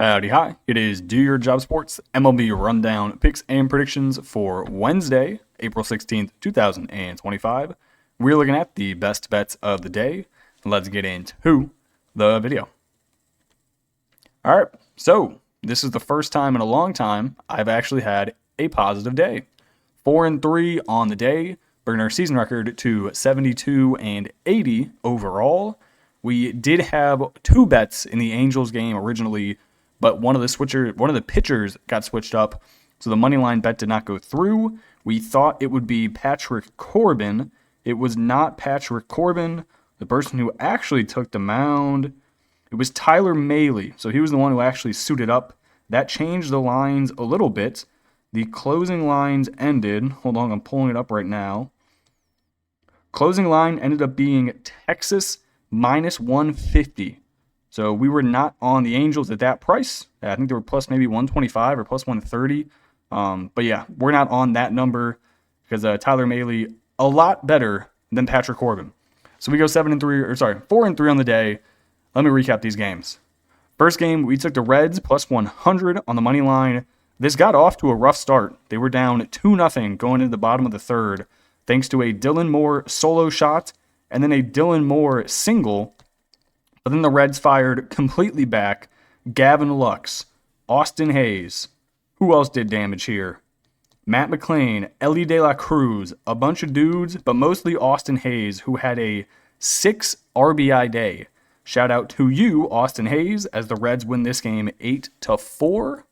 Howdy, hi. It is Do Your Job Sports MLB Rundown Picks and Predictions for Wednesday, April 16th, 2025. We're looking at the best bets of the day. Let's get into the video. All right, so this is the first time in a long time I've actually had a positive day. 4-3 on the day, bringing our season record to 72 and 80 overall. We did have two bets in the Angels game originally, but one of the pitchers got switched up, so the money line bet did not go through. We thought it would be Patrick Corbin. It was not Patrick Corbin. The person who actually took the mound, it was Tyler Mahle. So he was the one who actually suited up. That changed the lines a little bit. The closing lines ended. Hold on, I'm pulling it up right now. Closing line ended up being Texas minus 150. So we were not on the Angels at that price. I think they were plus maybe 125 or plus 130. But yeah, we're not on that number because Tyler Mahle a lot better than Patrick Corbin. So we go 4-3 on the day. Let me recap these games. First game, we took the Reds plus 100 on the money line. This got off to a rough start. They were down 2-0 going into the bottom of the third, thanks to a Dylan Moore solo shot and then a Dylan Moore single. But then the Reds fired completely back. Gavin Lux, Austin Hayes. Who else did damage here? Matt McClain, Ellie De La Cruz, a bunch of dudes, but mostly Austin Hayes, who had a 6 RBI day. Shout out to you, Austin Hayes, as the Reds win this game 8-4.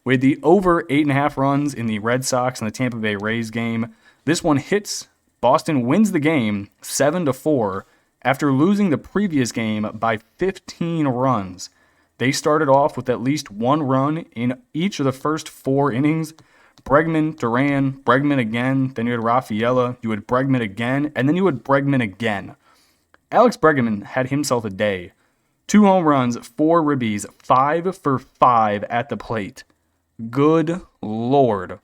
With the over 8.5 runs in the Red Sox and the Tampa Bay Rays game, this one hits. Boston wins the game 7-4. After losing the previous game by 15 runs. They started off with at least one run in each of the first 4 innings. Bregman, Duran, Bregman again, then you had Rafaela, you had Bregman again, and then you had Bregman again. Alex Bregman had himself a day. 2 home runs, 4 ribbies, 5 for 5 at the plate. Good Lord.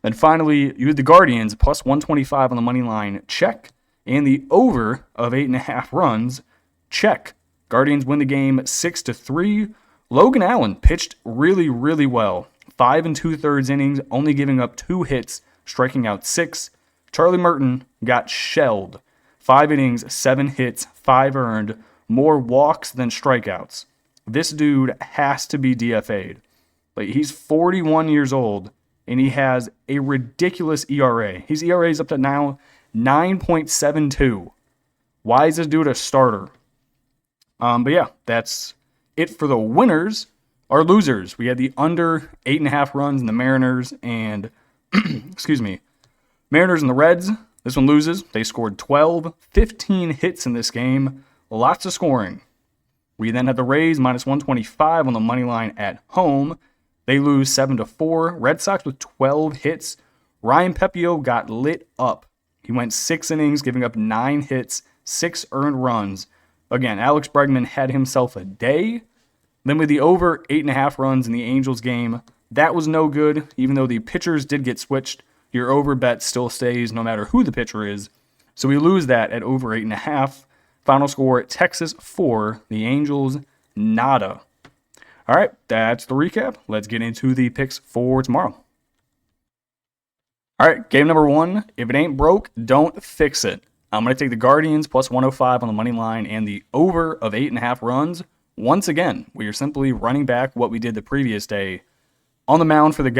Then finally, you had the Guardians plus 125 on the money line. Check. And the over of 8.5 runs, check. Guardians win the game 6-3. Logan Allen pitched really, really well. 5 2/3 innings, only giving up 2 hits, striking out 6. Charlie Merton got shelled. 5 innings, 7 hits, 5 earned, more walks than strikeouts. This dude has to be DFA'd. Like, he's 41 years old, and he has a ridiculous ERA. His ERA is up to now 9.72. Why is this dude a starter? But yeah, that's it for the winners. Our losers, we had the under 8.5 runs in the Mariners and, Mariners and the Reds. This one loses. They scored 15 hits in this game. Lots of scoring. We then had the Rays minus 125 on the money line at home. They lose 7-4. Red Sox with 12 hits. Ryan Pepio got lit up. He went 6 innings, giving up 9 hits, 6 earned runs. Again, Alex Bregman had himself a day. Then with the over 8.5 runs in the Angels game, that was no good. Even though the pitchers did get switched, your over bet still stays no matter who the pitcher is. So we lose that at over 8.5. Final score, Texas 4, the Angels nada. All right, that's the recap. Let's get into the picks for tomorrow. All right, game number 1. If it ain't broke, don't fix it. I'm going to take the Guardians plus 105 on the money line and the over of 8.5 runs. Once again, we are simply running back what we did the previous day. On the mound for the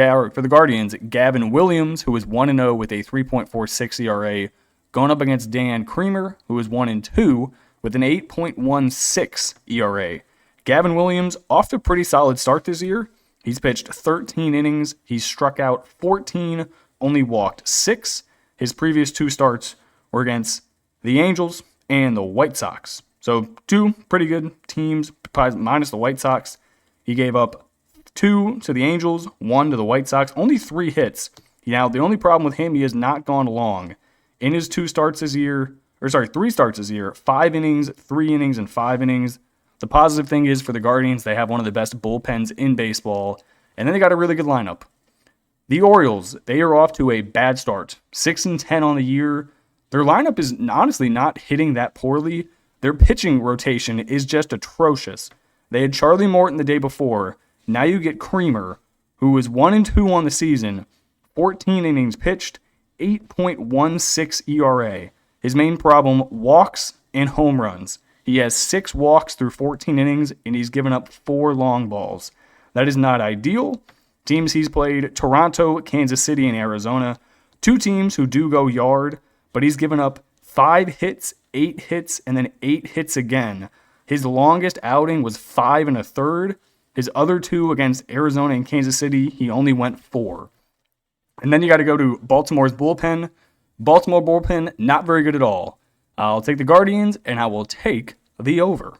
Guardians, Gavin Williams, who is 1-0 with a 3.46 ERA, going up against Dan Creamer, who is 1-2 with an 8.16 ERA. Gavin Williams off to a pretty solid start this year. He's pitched 13 innings. He's struck out 14, only walked 6. His previous 2 starts were against the Angels and the White Sox. So 2 pretty good teams, minus the White Sox. He gave up 2 to the Angels, 1 to the White Sox, only 3 hits. Now, the only problem with him, he has not gone long. In his 3 starts this year, 5 innings, 3 innings, and 5 innings. The positive thing is for the Guardians, they have one of the best bullpens in baseball, and then they got a really good lineup. The Orioles, they are off to a bad start. 6-10 on the year. Their lineup is honestly not hitting that poorly. Their pitching rotation is just atrocious. They had Charlie Morton the day before, Now you get Creamer, who is 1-2 on the season, 14 innings pitched, 8.16 ERA. His main problem, walks and home runs. He has 6 walks through 14 innings, and he's given up 4 long balls. That is not ideal. Teams he's played, Toronto, Kansas City, and Arizona. 2 teams who do go yard, but he's given up 5 hits, 8 hits, and then 8 hits again. His longest outing was 5 1/3. His other 2 against Arizona and Kansas City, he only went 4. And then you got to go to Baltimore's bullpen. Baltimore bullpen, not very good at all. I'll take the Guardians, and I will take the over.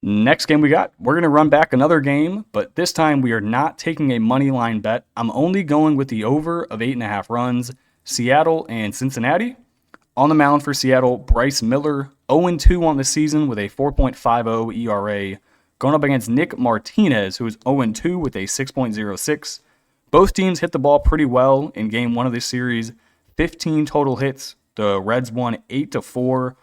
Next game we're going to run back another game, but this time we are not taking a money line bet. I'm only going with the over of 8.5 runs, Seattle and Cincinnati. On the mound for Seattle, Bryce Miller, 0-2 on the season with a 4.50 ERA, going up against Nick Martinez, who is 0-2 with a 6.06. Both teams hit the ball pretty well in game 1 of this series, 15 total hits. The Reds won 8-4.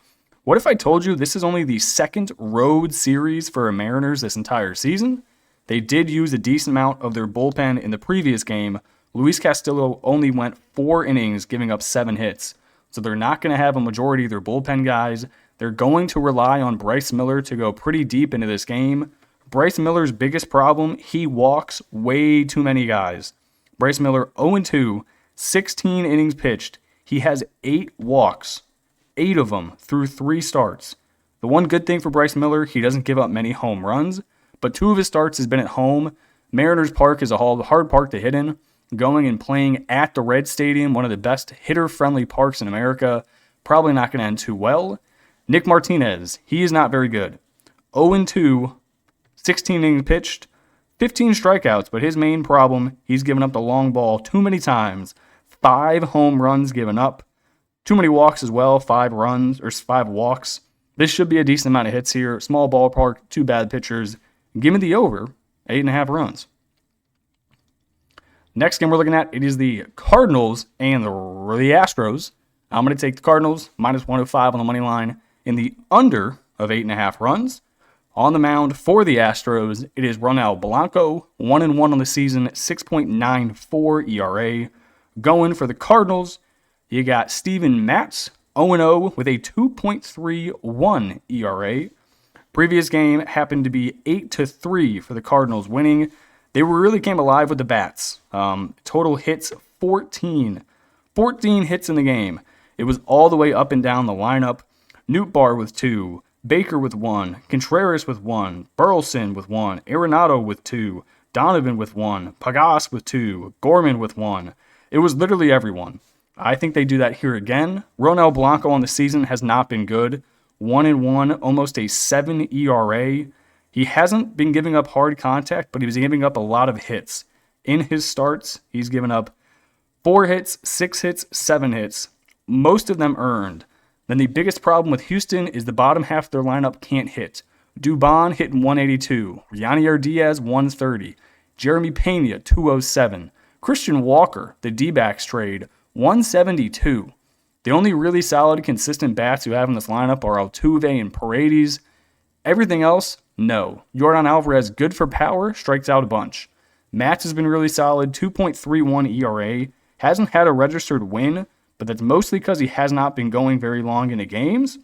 What if I told you this is only the second road series for Mariners this entire season? They did use a decent amount of their bullpen in the previous game. Luis Castillo only went 4 innings, giving up 7 hits. So they're not going to have a majority of their bullpen guys. They're going to rely on Bryce Miller to go pretty deep into this game. Bryce Miller's biggest problem, he walks way too many guys. Bryce Miller, 0-2, 16 innings pitched. He has 8 walks, 8 of them through 3 starts. The one good thing for Bryce Miller, he doesn't give up many home runs, but 2 of his starts has been at home. Mariners Park is a hard park to hit in. Going and playing at the Red Stadium, one of the best hitter-friendly parks in America, probably not going to end too well. Nick Martinez, he is not very good. 0-2, 16 innings pitched, 15 strikeouts, but his main problem, he's given up the long ball too many times. 5 home runs given up. Too many walks as well, 5 walks. This should be a decent amount of hits here. Small ballpark, 2 bad pitchers. Give me the over, 8.5 runs. Next game we're looking at, it is the Cardinals and the Astros. I'm going to take the Cardinals, minus 105 on the money line, in the under of 8.5 runs. On the mound for the Astros, it is Ronel Blanco, 1-1 on the season, 6.94 ERA. Going for the Cardinals, you got Steven Matz, 0-0 with a 2.31 ERA. Previous game happened to be 8-3 for the Cardinals winning. They really came alive with the bats. Total hits, 14. 14 hits in the game. It was all the way up and down the lineup. Nootbaar with 2. Baker with 1. Contreras with 1. Burleson with 1. Arenado with 2. Donovan with 1. Pagas with 2. Gorman with 1. It was literally everyone. I think they do that here again. Ronel Blanco on the season has not been good. 1-1, almost a 7 ERA. He hasn't been giving up hard contact, but he was giving up a lot of hits. In his starts, he's given up 4 hits, 6 hits, 7 hits, most of them earned. Then the biggest problem with Houston is the bottom half of their lineup can't hit. Dubon hitting 182, Yanier Diaz 130, Jeremy Pena 207, Christian Walker, the D-backs trade, 172. The only really solid, consistent bats who have in this lineup are Altuve and Paredes. Everything else, no. Yordan Alvarez, good for power, strikes out a bunch. Matz has been really solid, 2.31 ERA. Hasn't had a registered win, but that's mostly because he has not been going very long into games.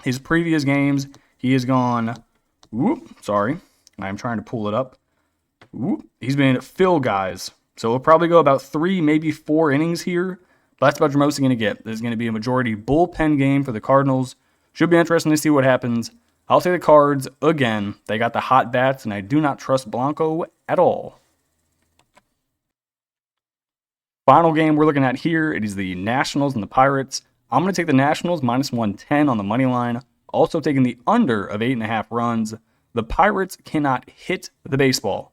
His previous games, he has gone, I'm trying to pull it up. He's been fill guys. So he'll probably go about 3, maybe 4 innings here. But that's about your most you're going to get. There's going to be a majority bullpen game for the Cardinals. Should be interesting to see what happens. I'll take the Cards again. They got the hot bats, and I do not trust Blanco at all. Final game we're looking at here, it is the Nationals and the Pirates. I'm going to take the Nationals minus 110 on the money line. Also taking the under of 8.5 runs. The Pirates cannot hit the baseball.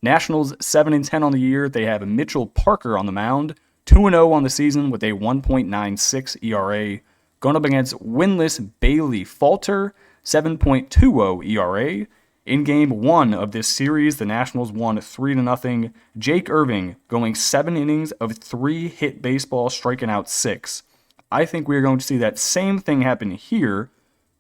Nationals 7-10 on the year. They have Mitchell Parker on the mound. 2-0 on the season with a 1.96 ERA. Going up against winless Bailey Falter, 7.20 ERA. In game 1 of this series, the Nationals won 3-0. Jake Irving going 7 innings of 3-hit baseball, striking out 6. I think we are going to see that same thing happen here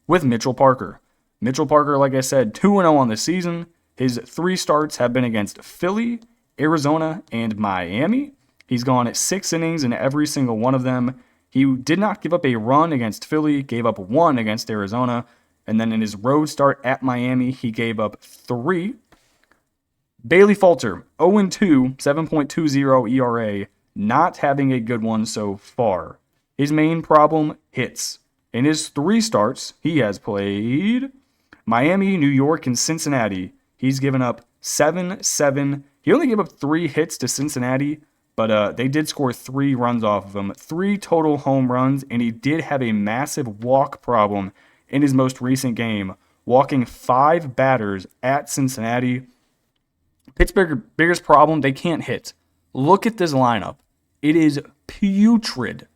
with Mitchell Parker. Mitchell Parker, like I said, 2-0 on the season. His 3 starts have been against Philly, Arizona, and Miami. He's gone 6 innings in every single one of them. He did not give up a run against Philly, gave up 1 against Arizona, and then in his road start at Miami, he gave up 3. Bailey Falter, 0-2, 7.20 ERA, not having a good one so far. His main problem, hits. In his 3 starts, he has played Miami, New York, and Cincinnati. He's given up 7. He only gave up 3 hits to Cincinnati, but they did score 3 runs off of him. 3 total home runs, and he did have a massive walk problem in his most recent game, walking 5 batters at Cincinnati. Pittsburgh's biggest problem, they can't hit. Look at this lineup. It is putrid.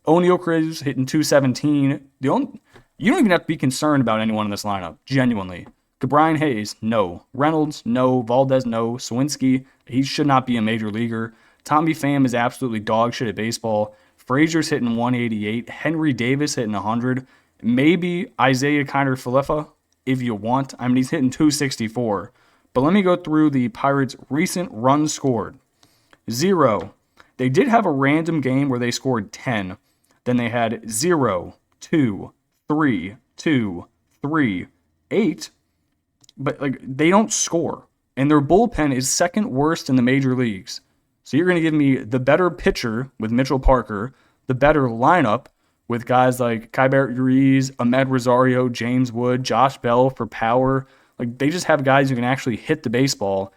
O'Neal Cruz hitting 217. You don't even have to be concerned about anyone in this lineup, genuinely. Brian Hayes, no. Reynolds, no. Valdez, no. Sawinski, he should not be a major leaguer. Tommy Pham is absolutely dog shit at baseball. Frazier's hitting 188. Henry Davis hitting 100. Maybe Isaiah Kiner-Falefa, if you want. I mean, he's hitting 264. But let me go through the Pirates' recent runs scored. 0. They did have a random game where they scored 10. Then they had 0, 2, 3, 2, 3, 8. But they don't score. And their bullpen is second worst in the major leagues. So you're going to give me the better pitcher with Mitchell Parker, the better lineup with guys like Keibert Ruiz, Ahmed Rosario, James Wood, Josh Bell for power. They just have guys who can actually hit the baseball,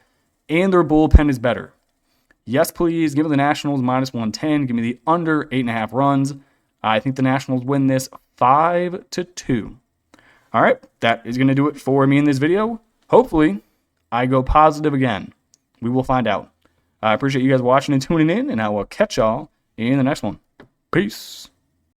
and their bullpen is better. Yes, please, give me the Nationals -110. Give me the under 8.5 runs. I think the Nationals win this 5-2. All right, that is going to do it for me in this video. Hopefully, I go positive again. We will find out. I appreciate you guys watching and tuning in, and I will catch y'all in the next one. Peace.